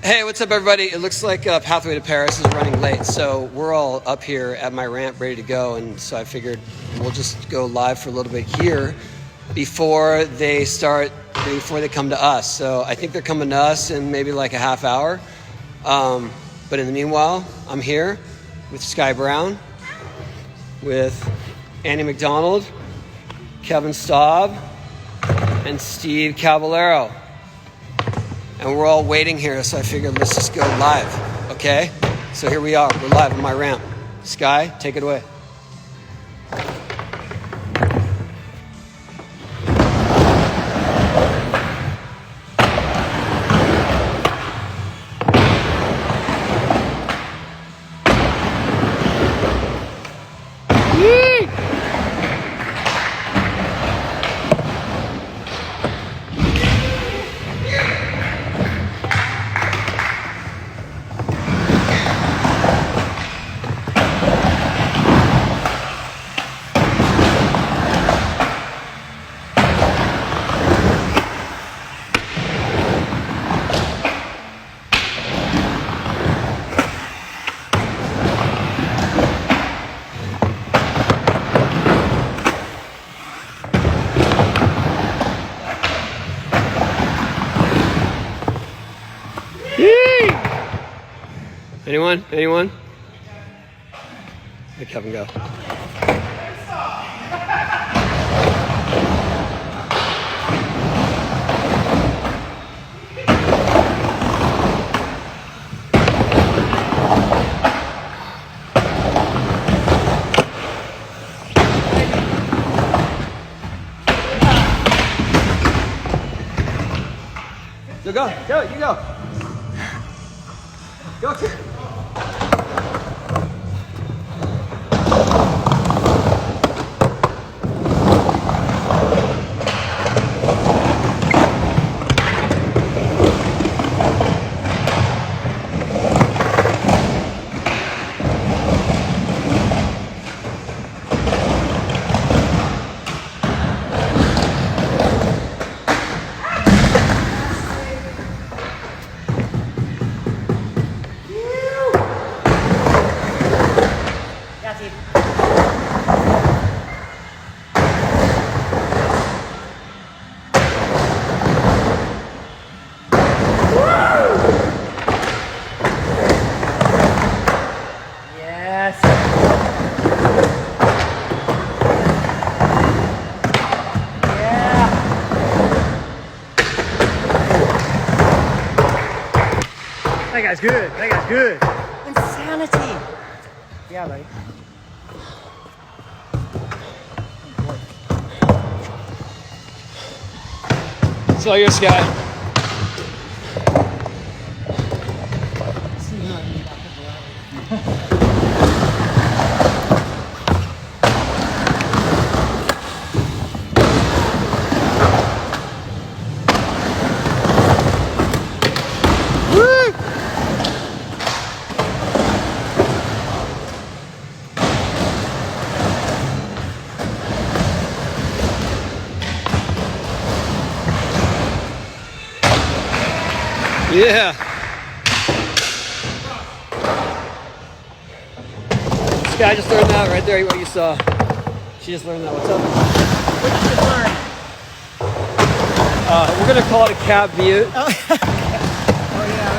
Hey, what's up, everybody? It looks like Pathway to Paris is running late, so we're all up here at my ramp ready to go, and so I figured we'll just go live for a little bit here before they come to us. So I think they're coming to us in maybe like a half hour. But in the meanwhile, I'm here with Sky Brown, with Annie McDonald, Kevin Saab, and Steve Caballero. And we're all waiting here, so I figured let's just go live, okay? So here we are, we're live on my ramp. Sky, take it away. Anyone? Let Kevin go. So go, you go. Go, kid. That guy's good. Insanity. Yeah, buddy. It's all yours, Sky. Yeah. Sky just learned that right there, what you saw. She just learned that. What's up? What did you learn? We're going to call it a cab view. Oh, yeah,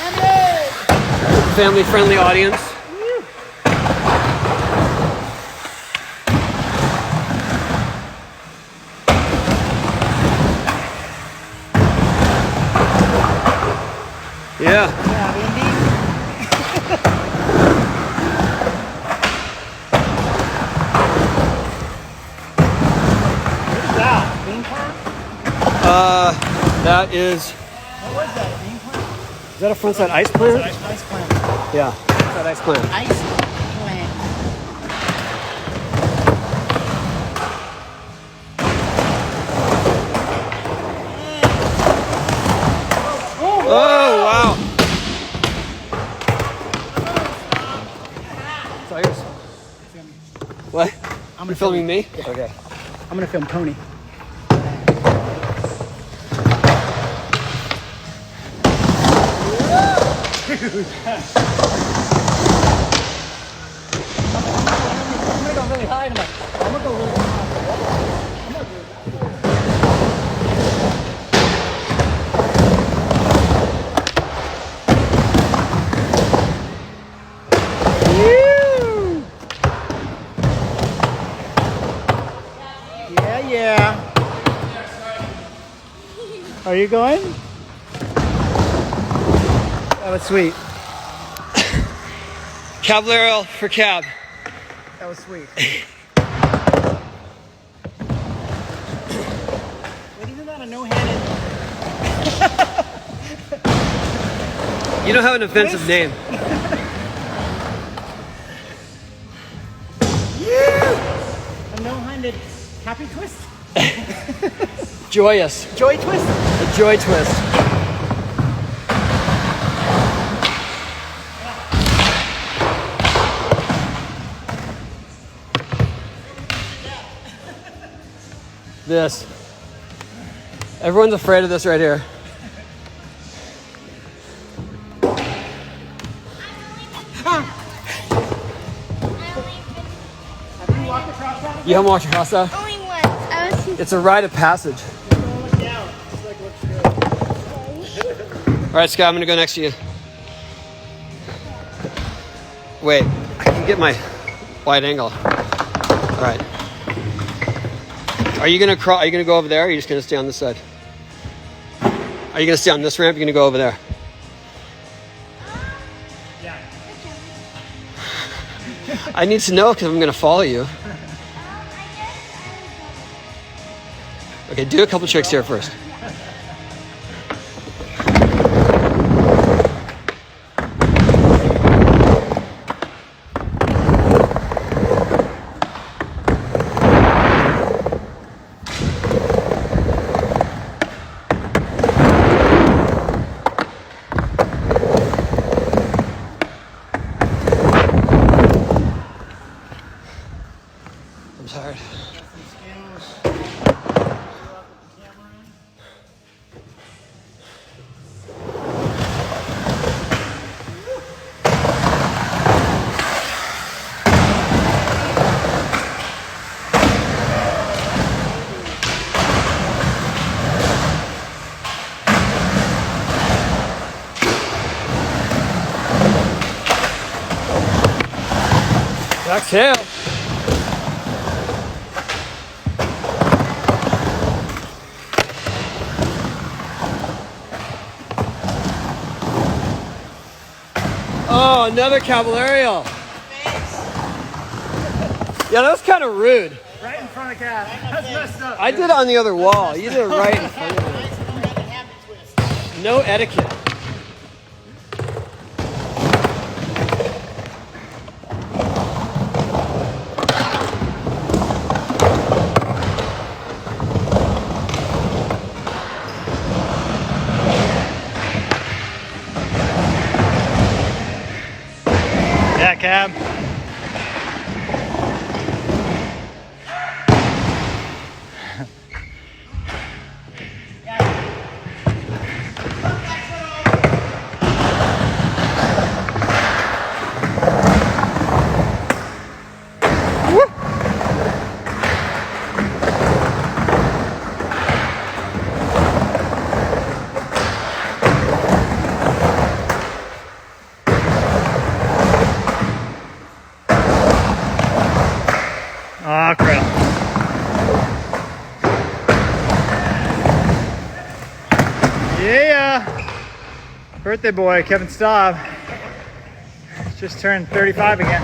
okay. Family-friendly audience. Yeah. What is that? Bean plant? That is. What was that? A bean plant? Is that a frontside ice plant? Ice plant. Yeah, frontside ice plant. Ice plant. Oh, wow. It's all yours. What? You filming me? Yeah. Okay. I'm gonna film Tony. I'm gonna go really high tonight. I'm gonna go really high. Yeah, yeah. Are you going? That was sweet. Caballero for cab. That was sweet. Wait, isn't that a no-handed? You don't have an offensive name. A no-handed happy twist? Joyous. Joy twist? A joy twist. This. Everyone's afraid of this right here. Have you walked across that? You haven't walked across that? Only once. I was too It's a rite of passage. Don't look down. Just like look straight. All right, Scott, I'm gonna go next to you. Wait, I can get my wide angle. All right. Are you gonna crawl? Are you gonna go over there? Or are you just gonna stay on this side? Are you gonna stay on this ramp? You're gonna go over there. Yeah. I need to know because I'm gonna follow you. Okay, do a couple tricks here first. I'm tired. Exhale. Oh, another Caballero. Yeah, that was kind of rude. Right in front of Cav. That's messed up. I did it on the other wall. You did it right in front of me. No etiquette. Yeah, Cab. Oh, crap. Yeah. Birthday boy, Kevin Saab. Just turned 35 again.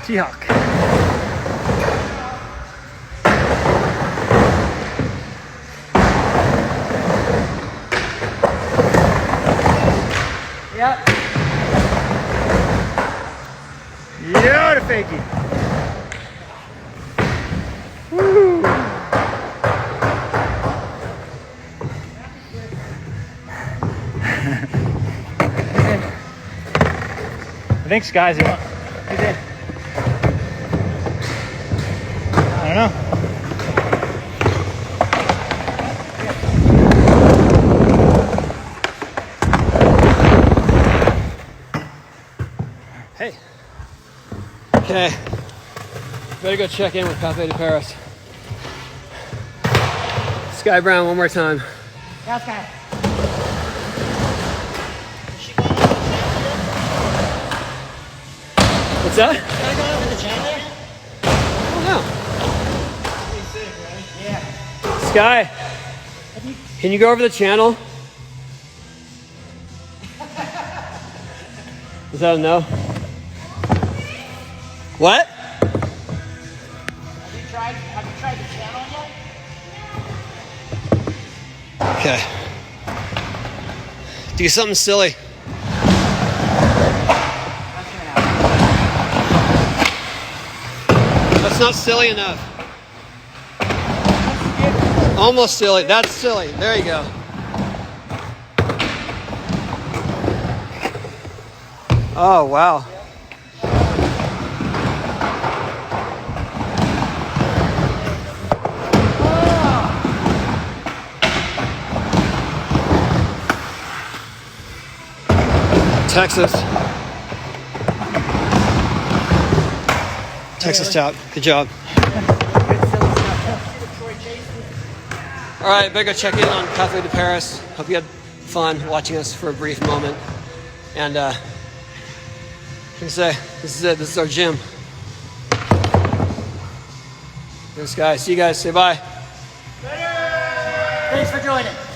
T-Hawk. Yep. Yeah, the fakie. Woo. I think Sky's in. He's in. I don't know. Okay, better go check in with Cafe de Paris. Sky Brown, one more time. Yeah, Sky. What's that? Can I go over the channel there? Oh Pretty sick, right? Yeah. no. Sky, can you go over the channel? Is that a no? What? Have you tried the channel yet? Okay. Do something silly. That's not silly enough. Almost silly. That's silly. There you go. Oh, wow. Texas top. Good job. All right, better go check in on Cafe de Paris. Hope you had fun watching us for a brief moment. And I can say, this is it. This is our gym. Thanks, guys. See you guys. Say bye. Thanks for joining.